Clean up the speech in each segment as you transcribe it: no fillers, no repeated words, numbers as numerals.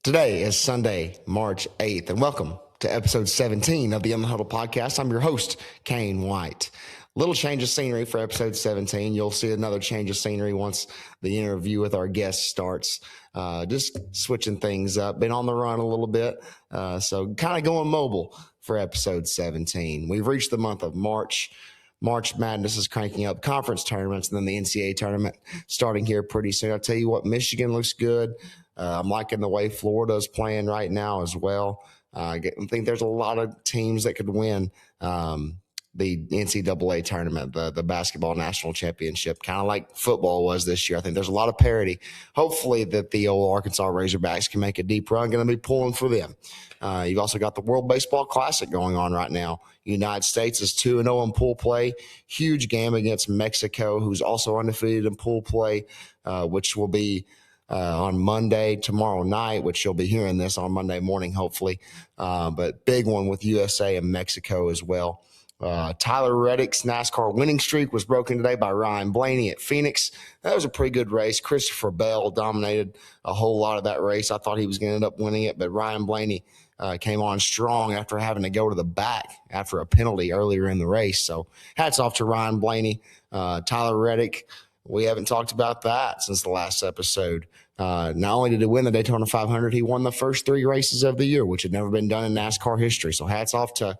Today is Sunday, March 8th, and welcome to episode 17 of the Huddle podcast. I'm your host, Kane White. Little change of scenery for episode 17. You'll see another change of scenery once the interview with our guest starts. Just switching things up. Been on the run a little bit, so kind of going mobile for episode 17. We've reached the month of March. March Madness is cranking up, conference tournaments, and then the NCAA tournament starting here pretty soon. I'll tell you what, Michigan looks good. I'm liking the way Florida's playing right now as well. I think there's a lot of teams that could win the NCAA tournament, the basketball national championship, kind of like football was this year. I think there's a lot of parity. Hopefully that the old Arkansas Razorbacks can make a deep run. Going to be pulling for them. You've also got the World Baseball Classic going on right now. United States is 2-0 in pool play. Huge game against Mexico, who's also undefeated in pool play, which will be on Monday, tomorrow night, which you'll be hearing this on Monday morning, hopefully. But big one with USA and Mexico as well. Tyler Reddick's NASCAR winning streak was broken today by Ryan Blaney at Phoenix. That was a pretty good race. Christopher Bell dominated a whole lot of that race. I thought he was going to end up winning it, but Ryan Blaney came on strong after having to go to the back after a penalty earlier in the race. So hats off to Ryan Blaney. Tyler Reddick, we haven't talked about that since the last episode. Not only did he win the Daytona 500, he won the first 3 races of the year, which had never been done in NASCAR history. So hats off to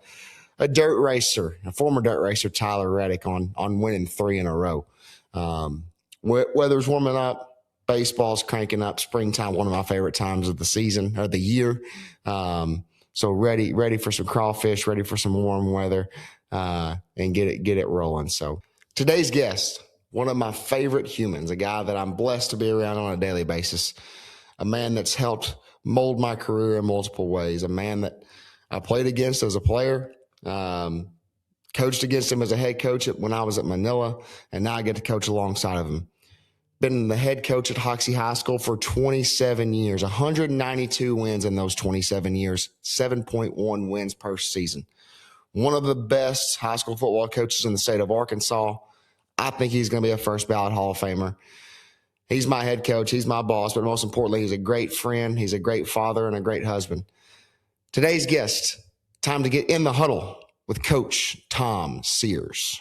a dirt racer, a former dirt racer, Tyler Reddick, on winning 3 in a row. Weather's warming up. Baseball's cranking up. Springtime, one of my favorite times of the season or the year. So ready for some crawfish, ready for some warm weather, and get it rolling. So today's guest, one of my favorite humans, a guy that I'm blessed to be around on a daily basis, a man that's helped mold my career in multiple ways, a man that I played against as a player, coached against him as a head coach when I was at Manila, and now I get to coach alongside of him. Been the head coach at Hoxie High School for 27 years, 192 wins in those 27 years, 7.1 wins per season. One of the best high school football coaches in the state of Arkansas. I think he's going to be a first ballot Hall of Famer. He's my head coach. He's my boss, but most importantly, he's a great friend. He's a great father and a great husband. Today's guest, time to get in the huddle with Coach Tom Sears.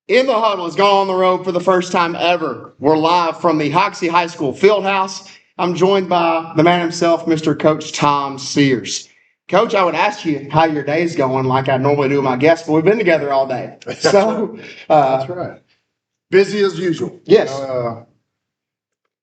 In the Huddle has gone on the road for the first time ever. We're live from the Hoxie High School Fieldhouse. I'm joined by the man himself, Mr. Coach Tom Sears. Coach, I would ask you how your day's going like I normally do with my guests, but we've been together all day. That's right. Busy as usual. Yes.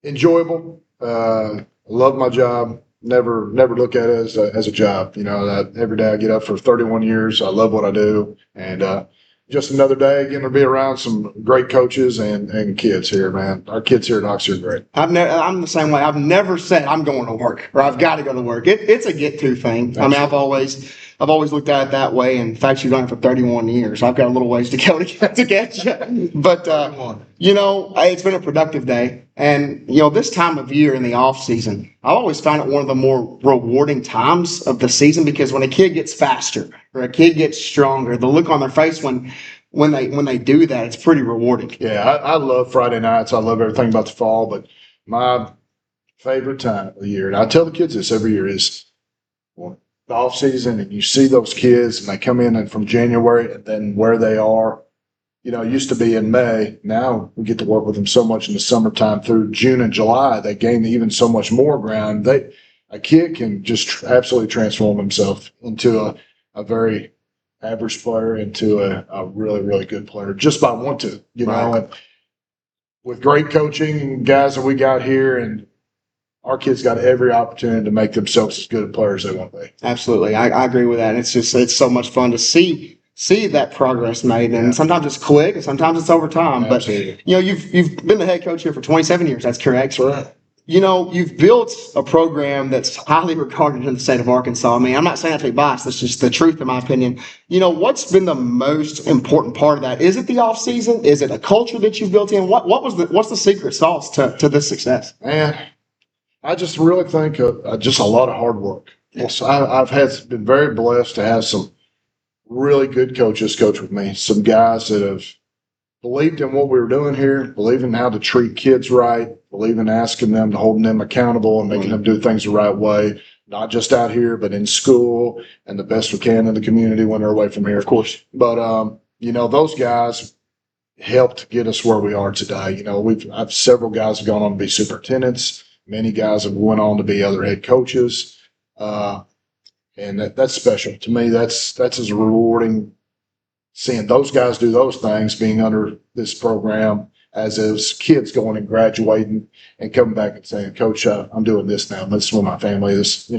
Enjoyable. Love my job. Never look at it as a job. Every day I get up for 31 years. I love what I do. And just another day getting to be around some great coaches and kids here, man. Our kids here at Hoxie are great. I'm the same way. I've never said I'm going to work or I've got to go to work. It's a get-to thing. Absolutely. I mean, I've always looked at it that way. And in fact, you've done it for 31 years. I've got a little ways to go to get you. But, it's been a productive day. And, this time of year in the off season, I always find it one of the more rewarding times of the season because when a kid gets faster or a kid gets stronger, the look on their face when they do that, it's pretty rewarding. Yeah, I love Friday nights. I love everything about the fall. But my favorite time of the year, and I tell the kids this every year, is the off season, and you see those kids and they come in and from January and then where they are, it used to be in May. Now we get to work with them so much in the summertime through June and July. They gain even so much more ground. A kid can just absolutely transform himself into a very average player into a really, really good player just by want to, Right. And with great coaching guys that we got here, and our kids got every opportunity to make themselves as good a players as they want to be. Absolutely. I agree with that. And it's so much fun to see that progress made. And sometimes it's quick and sometimes it's over time. Absolutely. But, you've been the head coach here for 27 years. That's correct. That's right. You've built a program that's highly regarded in the state of Arkansas. I mean, I'm not saying that to be biased. That's just the truth, in my opinion. What's been the most important part of that? Is it the off season? Is it a culture that you've built in? What's the secret sauce to this success? Man, I just really think just a lot of hard work. Yes, I've been very blessed to have some really good coaches coach with me. Some guys that have believed in what we were doing here, believed in how to treat kids right, believe in asking them to holding them accountable and making them do things the right way, not just out here, but in school and the best we can in the community when they're away from here. Of course. But, those guys helped get us where we are today. I've several guys have gone on to be superintendents. Many guys have went on to be other head coaches. And that's special to me. That's as rewarding seeing those guys do those things, being under this program, as is kids going and graduating and coming back and saying, Coach, I'm doing this now. This is with my family. That's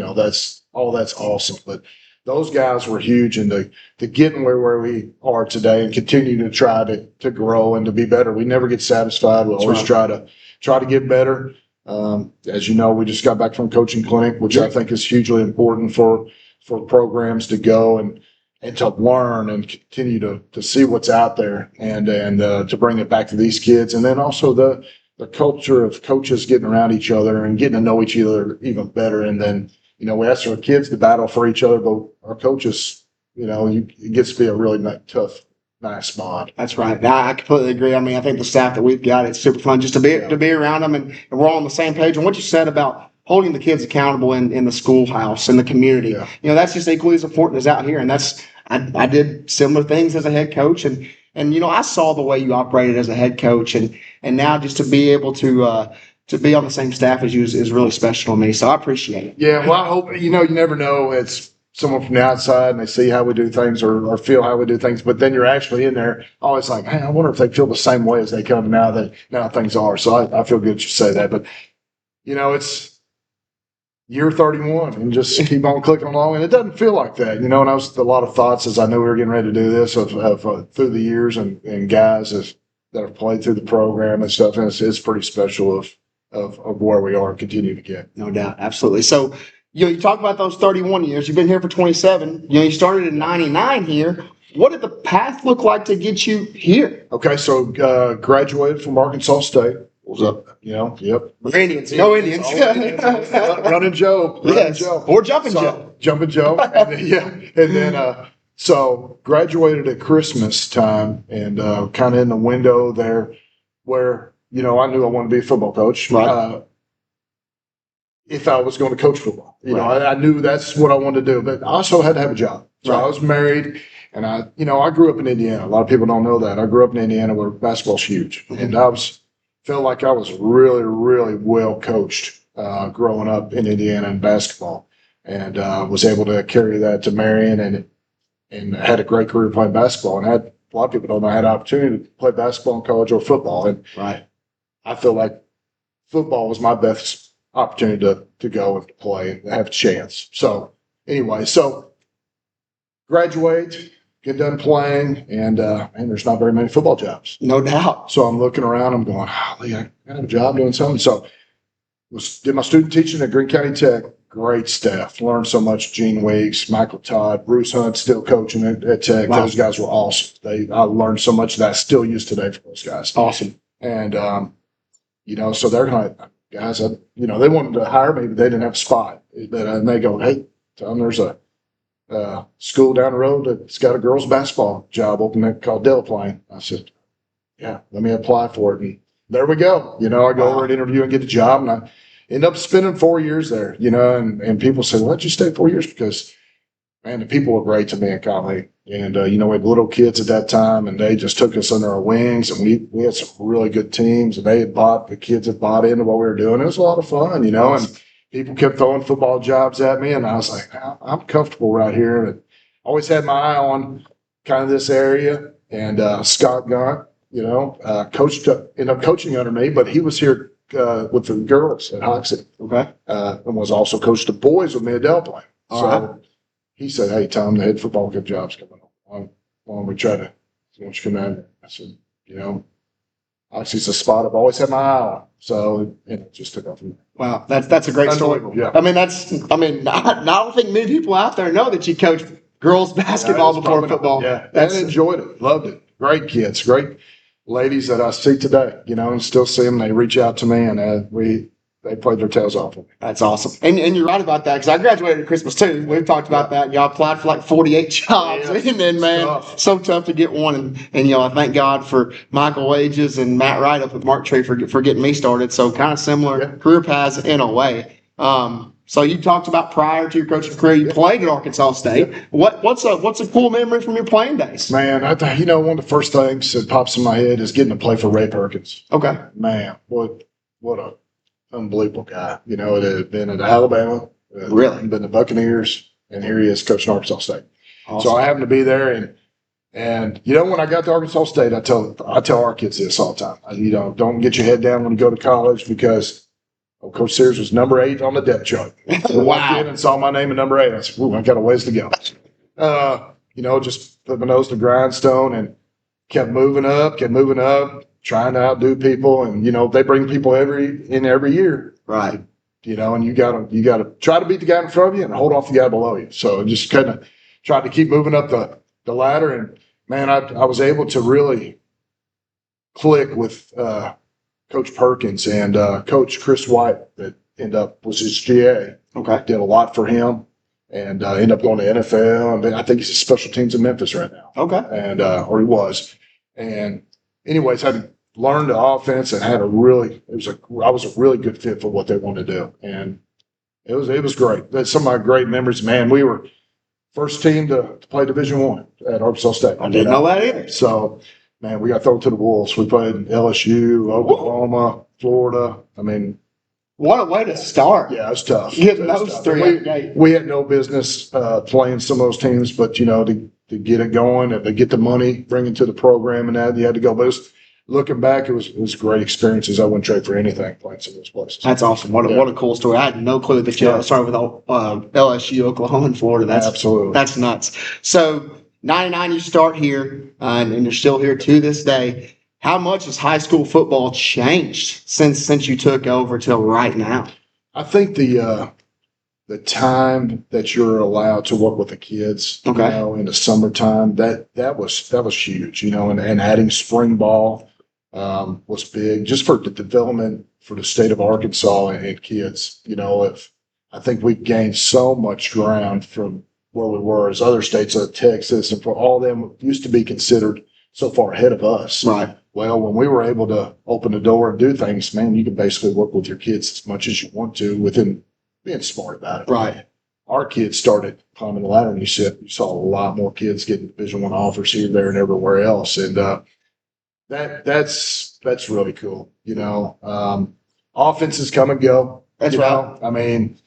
awesome. But those guys were huge into getting where we are today and continue to try to grow and to be better. We never get satisfied. We always try to get better. As you know, we just got back from coaching clinic, which I think is hugely important for programs to go and to learn and continue to see what's out there and to bring it back to these kids. And then also the culture of coaches getting around each other and getting to know each other even better. And then, we ask our kids to battle for each other, but our coaches, it gets to be a really tough, nice bond. That's right. I completely agree. I mean, I think the staff that we've got, it's super fun just to be around them, and we're all on the same page. And what you said about holding the kids accountable in the schoolhouse, in the community, that's just equally as important as out here. And I did similar things as a head coach, and I saw the way you operated as a head coach, and now just to be able to be on the same staff as you is really special to me. So I appreciate it. Yeah, well, I hope, you never know. It's someone from the outside and they see how we do things or feel how we do things, but then you're actually in there always like, hey, I wonder if they feel the same way as they come now things are. So I feel good you say that, but it's year 31 and just keep on clicking along. And it doesn't feel like that, and I was a lot of thoughts as I knew we were getting ready to do this of through the years and guys that have played through the program and stuff. And it's pretty special of where we are and continue to get. No doubt. Absolutely. So, you talk about those 31 years. You've been here for 27. You started in 99 here. What did the path look like to get you here? Okay, so graduated from Arkansas State. Was up, yep. Indians, no Indians. Running Joe. Yes. Joe. Or Jumping Joe. Jumping Joe. And then so graduated at Christmas time and kind of in the window there where, I knew I wanted to be a football coach. Right. If I was going to coach football. I knew that's what I wanted to do, but I also had to have a job. So I was married and I grew up in Indiana. A lot of people don't know that. I grew up in Indiana where basketball's huge. And felt like I was really, really well coached growing up in Indiana in basketball, and was able to carry that to Marion and had a great career playing basketball. And a lot of people don't know I had an opportunity to play basketball in college or football. And I feel like football was my best opportunity to go and play and have a chance. So anyway, graduate, get done playing, and there's not very many football jobs. No doubt. So I'm looking around, I'm going, I got a job doing something. So did my student teaching at Greene County Tech. Great staff. Learned so much. Gene Weeks, Michael Todd, Bruce Hunt still coaching at Tech. Wow. Those guys were awesome. I learned so much that I still use today from those guys. Awesome. And, so they're kind of guys, they wanted to hire me, but they didn't have a spot. And they go, hey, tell them there's a school down the road that's got a girls' basketball job open there called Delaplane. I said, yeah, let me apply for it. And there we go. I go over and interview and get the job, and I end up spending 4 years there, and people say, why'd you stay 4 years? Because, man, the people were great to me in Conley. And, we had little kids at that time, and they just took us under our wings, and we had some really good teams, and the kids had bought into what we were doing. It was a lot of fun, and people kept throwing football jobs at me, and I was like, I'm comfortable right here. And always had my eye on kind of this area. And Scott Gaunt, ended up coaching under me, but he was here with the girls at Hoxie. Okay. And was also coached the boys with me at Delaplane. So he said, hey, Tom, the head football good job's coming on. Why don't we try to, once you come down? I said, Hoxie's a spot I've always had my eye on. So it just took off from there. Wow, that's a great story. Yeah. I don't think many people out there know that you coached girls basketball before football. Yeah, and enjoyed it, loved it. Great kids, great ladies that I see today, and still see them. They reach out to me, and they played their tails off. That's awesome. And you're right about that because I graduated at Christmas too. We've talked about that. Y'all applied for like 48 jobs. Yeah, And then, man, so tough to get one. And I thank God for Michael Wages and Matt Wright up with Mark Tree for getting me started. So kind of similar career paths in a way. So you talked about prior to your coaching career, you played at Arkansas State. What's a cool memory from your playing days? Man, one of the first things that pops in my head is getting to play for Ray Perkins. Okay. Man, what a unbelievable guy. It had been at Alabama, really been the Buccaneers, and here he is coaching Arkansas State. Awesome. So I happened to be there, and when I got to Arkansas State, I tell our kids this all the time. Don't get your head down when you go to college because Coach Sears was number 8 on the depth chart. I walked in and saw my name at number 8. I said, "Ooh, I got a ways to go." Just put my nose to the grindstone and kept moving up, trying to outdo people. And they bring people every year, right? And you gotta try to beat the guy in front of you and hold off the guy below you. So just kind of tried to keep moving up the ladder. And man, I was able to really click with Coach Perkins and Coach Chris White that was his GA. Okay. Did a lot for him and ended up going to NFL. And I think he's a special teams in Memphis right now. Okay. And or he was. And anyways, had to learn the offense and I was a really good fit for what they wanted to do. And it was great. That's some of my great memories. Man, we were first team to play Division I at Arkansas State. I didn't know that either. So man, we got thrown to the wolves. We played LSU, Oklahoma, Florida. I mean, what a way to start. Yeah, it's tough. Getting those three. We had no business playing some of those teams, but to get it going and to get the money, bring it to the program, and that you had to go. But looking back, it was great experiences. I wouldn't trade for anything playing some of those places. That's awesome. What a cool story. I had no clue that you started with LSU, Oklahoma, and Florida. Absolutely. That's nuts. So 99, you start here, and you're still here to this day. How much has high school football changed since you took over till right now? I think the time that you're allowed to work with the kids, in the summertime, that was huge, and adding spring ball was big just for the development for the state of Arkansas and kids. I think we gained so much ground from where we were as other states like Texas and for all them used to be considered so far ahead of us. Right. Well, when we were able to open the door and do things, man, you can basically work with your kids as much as you want to within being smart about it. Right. Our kids started climbing the ladder and you saw a lot more kids getting Division I offers here, there, and everywhere else. And that's really cool. Offenses come and go. That's right. I mean,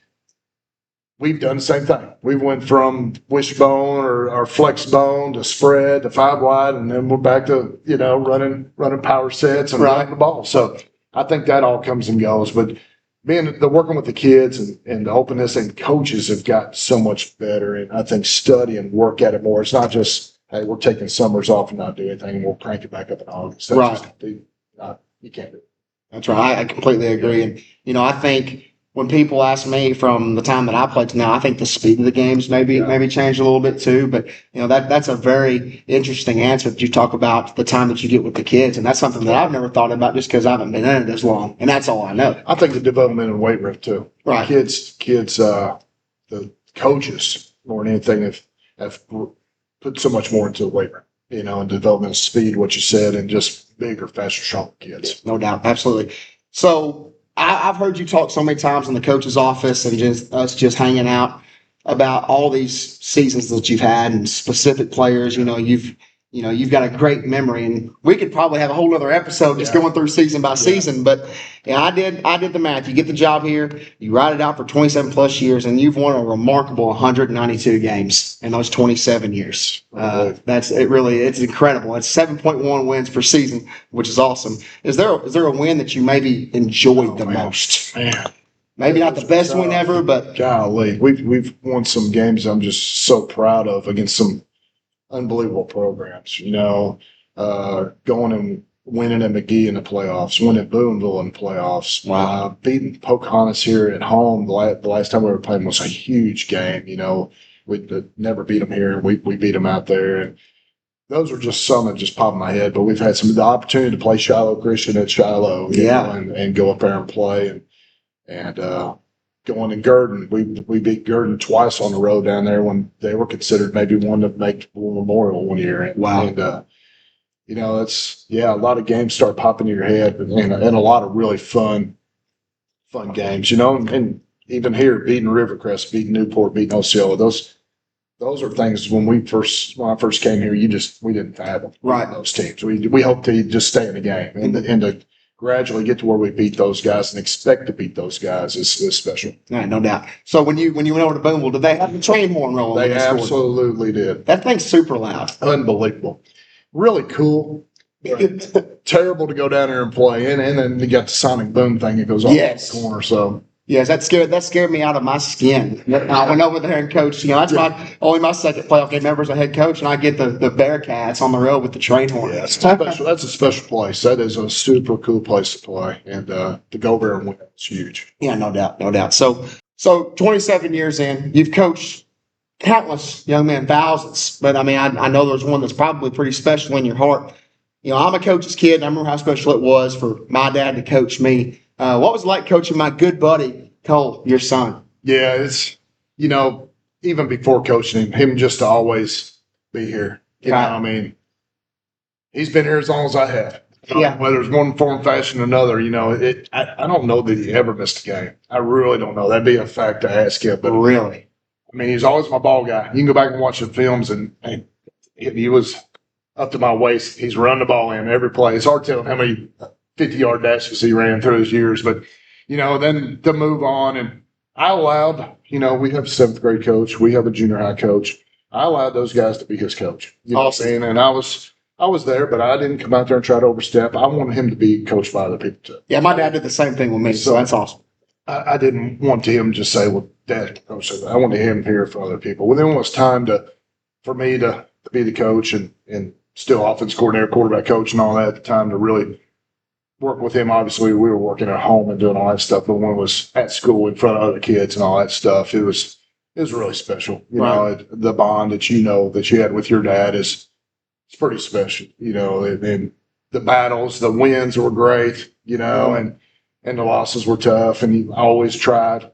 we've done the same thing. We went from wishbone or flex bone to spread to 5 wide, and then we're back to running power sets and running the ball. So I think that all comes and goes. But working with the kids and the openness and coaches have got so much better, and I think study and work at it more. It's not just hey, we're taking summers off and not do anything, and we'll crank it back up in August. That's you can't do it. That's right. I completely agree. And I think when people ask me from the time that I played to now, I think the speed of the games maybe changed a little bit too. But that's a very interesting answer that you talk about the time that you get with the kids, and that's something that I've never thought about just because I haven't been in it as long, and that's all I know. I think the development in weight room too. Right. Kids, the coaches more than anything have put so much more into the weight room. And development of speed, what you said, and just bigger, faster, stronger kids. No doubt, absolutely. So I've heard you talk so many times in the coach's office and just us just hanging out about all these seasons that you've had and specific players. You've got a great memory, and we could probably have a whole other episode just going through season by season. But I did the math. You get the job here, you ride it out for 27 plus years, and you've won a remarkable 192 games in those 27 years. It's incredible. It's 7.1 wins per season, which is awesome. Is there a win that you maybe enjoyed the most? Man. Maybe not the best win ever, but golly, we've won some games I'm just so proud of against some unbelievable programs, going and winning at McGee in the playoffs, winning at Boonville in the playoffs. Wow. Beating Pocahontas here at home the last time we were playing was a huge game. We never beat them here. We beat them out there. And those were just some that just popped in my head. But we've had the opportunity to play Shiloh Christian at Shiloh, and go up there and play. And going in Gurdon, we beat Gurdon twice on the road down there when they were considered maybe one to make Memorial one year. And, Wow. And it's a lot of games start popping in your head, and a lot of really fun games. And even here, beating Rivercrest, beating Newport, beating Osceola, those are things when I first came here, we didn't fathom those teams. We hope to just stay in the game and to gradually get to where we beat those guys and expect to beat those guys is special. Yeah, no doubt. So when you went over to Boonville, did they have the train horn rolling? They absolutely did. That thing's super loud. Unbelievable. Really cool. Terrible to go down there and play. And then you got the sonic boom thing that goes off the corner. So yes, that scared me out of my skin. I went over there and coached. That's my second playoff game ever as a head coach, and I get the Bearcats on the road with the train horn. Yeah, that's a special place. That is a super cool place to play, and to go there and win is huge. Yeah, no doubt. So 27 years in, you've coached countless young men, thousands. But I mean, I know there's one that's probably pretty special in your heart. I'm a coach's kid, and I remember how special it was for my dad to coach me. What was it like coaching my good buddy, Cole, your son? Yeah, it's, even before coaching him just to always be here. I mean, he's been here as long as I have. Whether it's one form, fashion, or another, I don't know that he ever missed a game. I really don't know. That'd be a fact to ask him. But really? I mean, he's always my ball guy. You can go back and watch the films, and he was up to my waist. He's run the ball in every play. It's hard to tell how many 50-yard dashes he ran through his years. But, then to move on, and I allowed, we have a 7th grade coach. We have a junior high coach. I allowed those guys to be his coach. You know what I'm saying? And I was there, but I didn't come out there and try to overstep. I wanted him to be coached by other people too. Yeah, my dad did the same thing with me, so that's awesome. I didn't want him to just say, well, Dad, coach. I wanted him here for other people. Well, then when it was time for me to be the coach and still offense coordinator, quarterback coach and all that at the time to really work with him. Obviously, we were working at home and doing all that stuff, but when it was at school in front of other kids and all that stuff, it was really special. The bond that that you had with your dad is pretty special. And the battles, the wins were great. And the losses were tough. And he always tried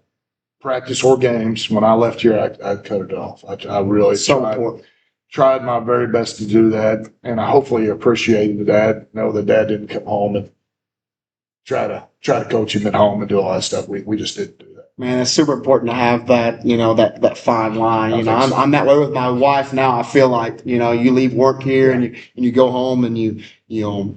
practice or games. When I left here, I cut it off. I really tried my very best to do that, and I hopefully appreciated that. Know that Dad didn't come home and try to coach him at home and do all that stuff. We just didn't do that. Man, it's super important to have that, that fine line. I'm that way with my wife now. I feel like, you leave work here and you go home and you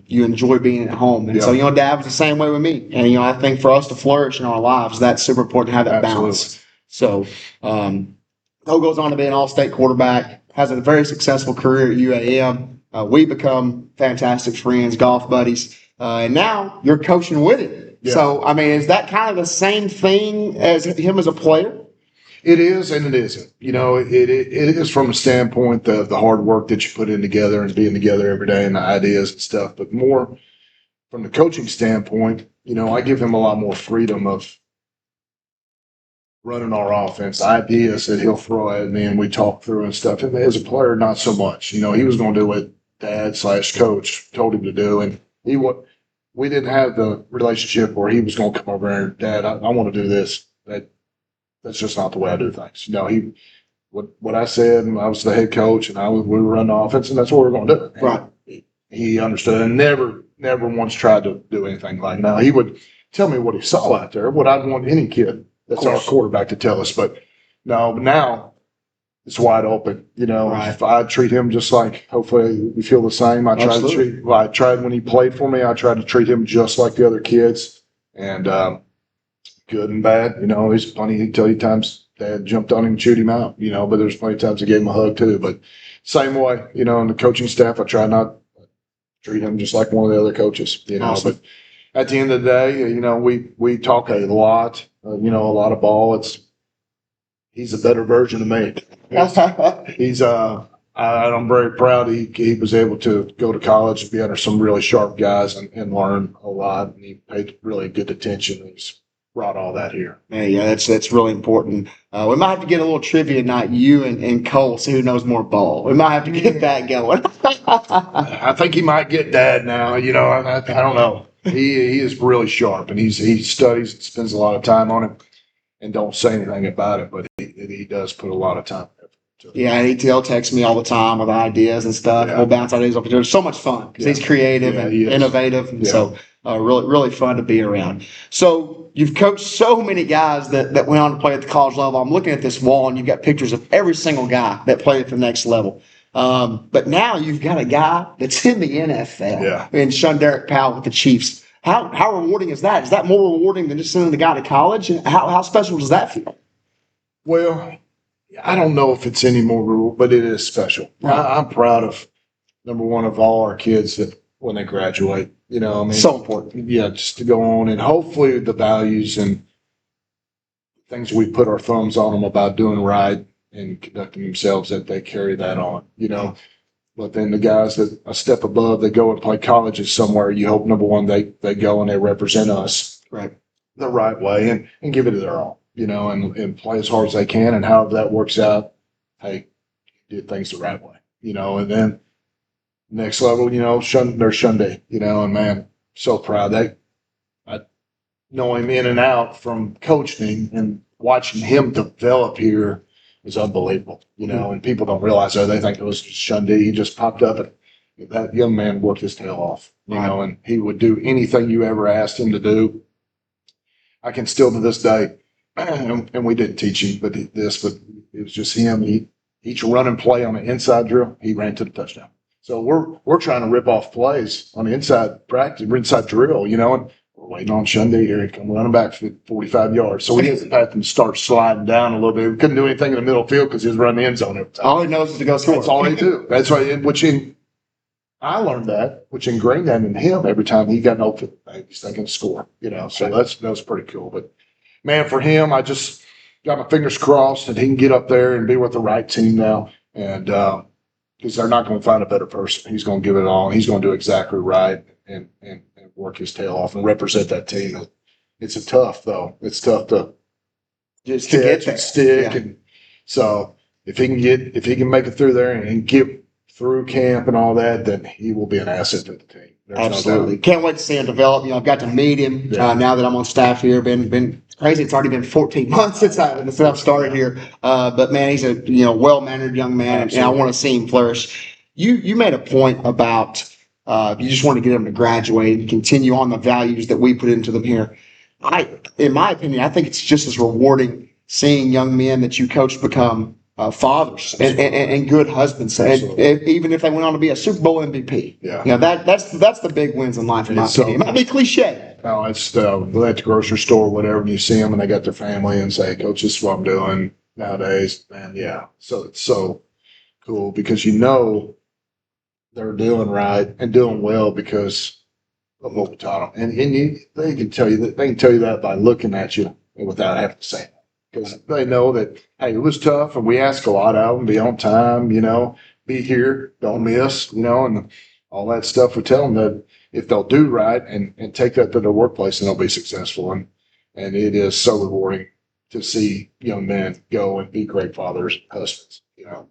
enjoy being at home. And so, Dad was the same way with me. And, I think for us to flourish in our lives, that's super important to have that balance. So, Cole goes on to be an all-state quarterback, has a very successful career at UAM. We become fantastic friends, golf buddies. And now you're coaching with him. Yeah. So, I mean, is that kind of the same thing as him as a player? It is and it isn't. It is from a standpoint of the hard work that you put in together and being together every day and the ideas and stuff. But more from the coaching standpoint, I give him a lot more freedom of running our offense, ideas that he'll throw at me and we talk through and stuff. And as a player, not so much. He was going to do what Dad/coach told him to do. And we didn't have the relationship where he was going to come over and, Dad, I want to do this. That's just not the way I do things. What I said, I was the head coach, and we were running the offense, and that's what we were going to do. And right. He understood and never once tried to do anything like that. He would tell me what he saw out there, what I'd want any kid that's our quarterback to tell us. But no, now it's wide open. Right. If I treat him just like, hopefully you feel the same. I tried when he played for me, I tried to treat him just like the other kids. And good and bad, there's plenty of times Dad jumped on him and chewed him out, but there's plenty of times I gave him a hug too. But same way, and the coaching staff, I try not to treat him just like one of the other coaches, Awesome. But at the end of the day, we talk a lot, a lot of ball. He's a better version of me. I'm very proud he was able to go to college and be under some really sharp guys and learn a lot. And he paid really good attention. He's brought all that here. Yeah, that's really important. We might have to get a little trivia night, you and Cole, see who knows more ball. We might have to get that going. I think he might get Dad now. I don't know. He is really sharp, and he studies and spends a lot of time on it, and don't say anything about it, but he does put a lot of time and effort into it. Yeah, and he'll text me all the time with ideas and stuff. Yeah. We'll bounce ideas off each other. It's so much fun because Yeah. he's creative Yeah, and he is. innovative, and Yeah. so really, really fun to be around. So you've coached so many guys that went on to play at the college level. I'm looking at this wall, and you've got pictures of every single guy that played at the next level. But now you've got a guy that's in the NFL, Yeah. and Derek Powell with the Chiefs. How rewarding is that? Is that more rewarding than just sending the guy to college? And how special does that feel? Well, I don't know if it's any more rule, but it is special. I'm proud of, number one, of all our kids that when they graduate, I mean, So important. yeah, just to go on, and hopefully the values and things we put our thumbs on them about doing right and conducting themselves, that they carry that on, But then the guys that a step above, they go and play colleges somewhere. You hope, number one, they go and they represent us Right. the right way and give it to their all, and play as hard as they can. And however that works out, hey, did things the right way, and then next level, there's Sunday, and man, so proud that I know him in and out from coaching, and watching him develop here is unbelievable, and people don't realize that. They think it was just Sunday. He just popped up, and that young man worked his tail off, and he would do anything you ever asked him to do. I can still to this day, and we didn't teach him, but it was just him. Each run and play on the inside drill, he ran to the touchdown. So we're trying to rip off plays on the inside practice, inside drill, and we're waiting on Sunday here. He come running back for 45 yards. So we had to have him start sliding down a little bit. We couldn't do anything in the middle field because he was running the end zone every time. All he knows is to go score. That's all they do. That's right. I learned that, which ingrained that in him every time he got an open. He's thinking score, So that's pretty cool. But man, for him, I just got my fingers crossed that he can get up there and be with the right team now. And because they're not going to find a better person. He's going to give it all. He's going to do exactly right and work his tail off and represent that team. It's tough, though. It's tough to Just to get there. stick. Yeah. And so if he can make it through there and get through camp and all that, then he will be an asset to the team. There's Absolutely. no doubt. Can't wait to see him develop. I've got to meet him now that I'm on staff here. Been crazy. It's already been 14 months since I've started here. But man, he's a well-mannered young man, and I want to see him flourish. You made a point about you just want to get him to graduate and continue on the values that we put into them here. In my opinion, I think it's just as rewarding seeing young men that you coach become fathers and good husbands, and even if they went on to be a Super Bowl MVP. Yeah. That's the big wins in life, in my opinion. It might be cliche. No, it's go at the grocery store or whatever, and you see them and they got their family and say, Coach, this is what I'm doing nowadays. Man, yeah. So it's so cool because they're doing right and doing well because of what we taught them. And they can tell you that by looking at you without having to say it. Because they know that, hey, it was tough, and we ask a lot of them, be on time, be here, don't miss, and all that stuff. We tell them that if they'll do right and take that to their workplace, then they'll be successful. And it is so rewarding to see young men go and be great fathers, husbands.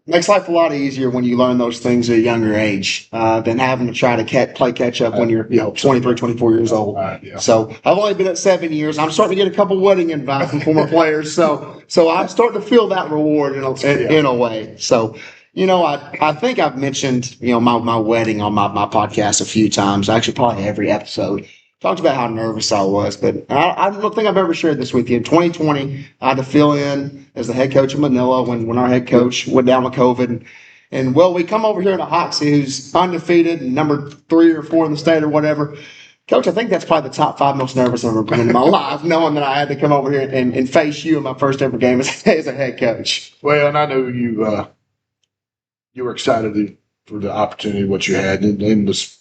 Makes life a lot easier when you learn those things at a younger age than having to try to play catch up when you're 23, 24 years old. Yeah. So I've only been at 7 years. I'm starting to get a couple wedding invites from former players. So I'm starting to feel that reward in a way. So, I think I've mentioned, my wedding on my podcast a few times, actually probably every episode. Talked about how nervous I was, but I don't think I've ever shared this with you. In 2020, I had to fill in as the head coach of Manila when our head coach went down with COVID. And we come over here to Hoxie, who's undefeated and number 3 or 4 in the state or whatever. Coach, I think that's probably the top 5 most nervous I've ever been in my life, knowing that I had to come over here and face you in my first ever game as a head coach. Well, and I knew you were excited for the opportunity, what you had, and was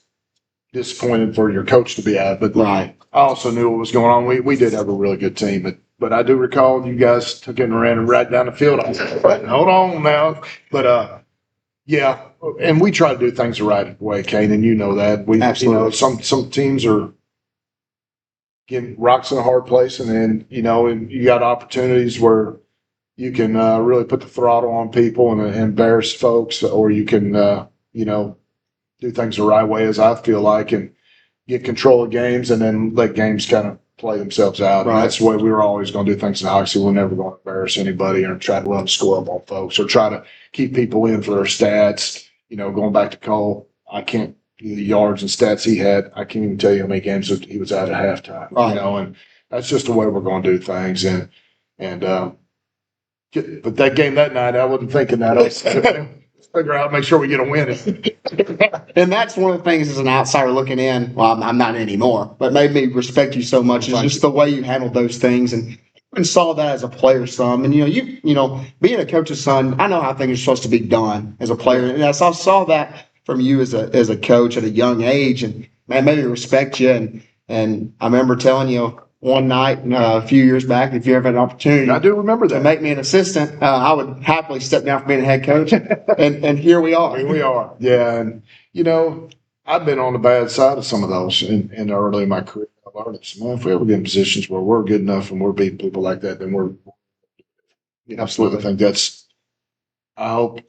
disappointed for your coach to be out, but right. I also knew what was going on. We did have a really good team, but I do recall you guys took it and ran right down the field. I was like, hold on now. But yeah, and we try to do things the right way, Kane, and you know that. Absolutely. Some teams are getting rocks in a hard place, and then and you got opportunities where you can really put the throttle on people and embarrass folks, or you can do things the right way, as I feel like. And get control of games and then let games kind of play themselves out. Right. And that's the way we were always going to do things in Hoxie. We're never going to embarrass anybody or try to run score up on folks or try to keep people in for their stats. Going back to Cole, the yards and stats he had, I can't even tell you how many games he was out at halftime. Right. And that's just the way we're going to do things. But that game that night, I wasn't thinking that. I was figure out, make sure we get a win. And that's one of the things as an outsider looking in. Well, I'm not anymore, but made me respect you so much. Is just the way you handled those things, and saw that as a player some. And being a coach's son, I know how things are supposed to be done as a player, and I saw that from you as a coach at a young age, and man, made me respect you. And I remember telling you one night a few years back, if you ever had an opportunity, I do remember that, to make me an assistant, I would happily step down from being a head coach. and here we are. Here we are. Yeah, and I've been on the bad side of some of those in early in my career. I learned this. If we ever get in positions where we're good enough and we're beating people like that, then we're absolutely. I think I hope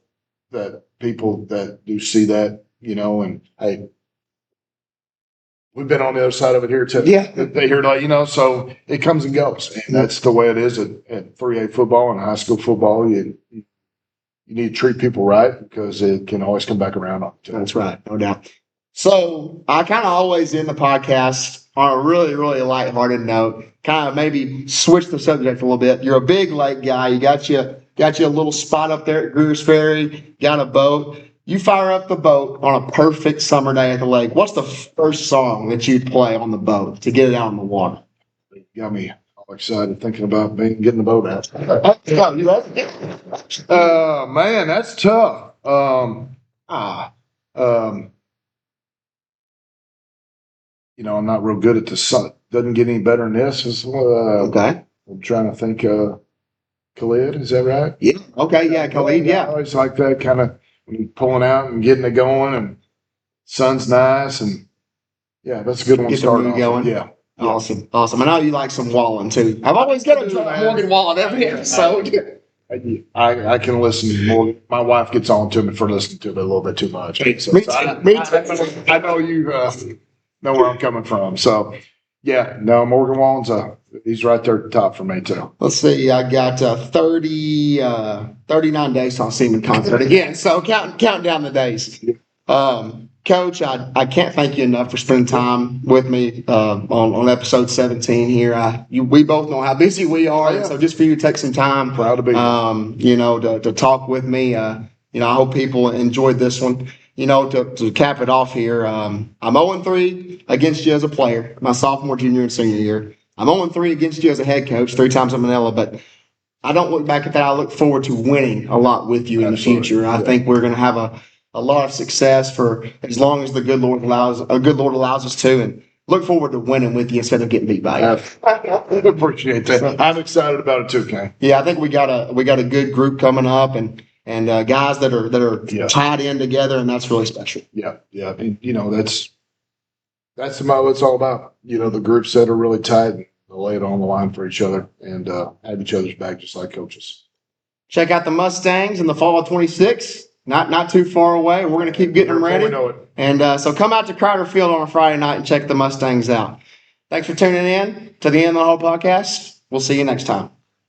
that people that do see that, and hey, we've been on the other side of it here too. Yeah. They hear so it comes and goes. And that's the way it is at 3A football and high school football. You need to treat people right because it can always come back around on you. That's right. No doubt. So I kind of always end the podcast on a really, really lighthearted note, kind of maybe switch the subject a little bit. You're a big lake guy. You got you a little spot up there at Greer's Ferry, got a boat. You fire up the boat on a perfect summer day at the lake. What's the first song that you'd play on the boat to get it out on the water? You got me all excited thinking about getting the boat out. Man, that's tough. I'm not real good at the sun. Doesn't get any better than this. Okay. I'm trying to think. Khalid, is that right? Yeah. Okay. Yeah. Khalid. Yeah. I always like that kind of pulling out and getting it going, and sun's nice, and yeah, that's a good one. Get the mood going. Yeah. Awesome. I know you like some Wallen too. I've always got to try Morgan Wallen every episode. I can listen more. My wife gets on to me for listening to it a little bit too much. Me too. I know you know where I'm coming from. So, yeah, no, Morgan Wallen's he's right there at the top for me too. Let's see. I got 39 days till I see him in concert again. So counting down the days. Coach, I can't thank you enough for spending time with me on episode 17 here. We both know how busy we are, and so just for you to take some time, Proud to be to talk with me. I hope people enjoyed this one. To cap it off here, I'm 0-3 against you as a player, my sophomore, junior, and senior year. I'm 0-3 against you as a head coach, 3 times at Manila, but I don't look back at that. I look forward to winning a lot with you in the future. I think we're going to have a lot of success for as long as the good Lord allows us to, and look forward to winning with you instead of getting beat by you. I appreciate that. I'm excited about it too, Kane. Yeah, I think we got a good group coming up, and guys that are tied in together, and that's really special. Yeah. And, that's what it's all about. The groups that are really tight and lay it on the line for each other and have each other's back, just like coaches. Check out the Mustangs in the fall of 26. Not too far away. We're going to keep getting them ready. We know it. And so come out to Crowder Field on a Friday night and check the Mustangs out. Thanks for tuning in to the End of the Huddle podcast. We'll see you next time.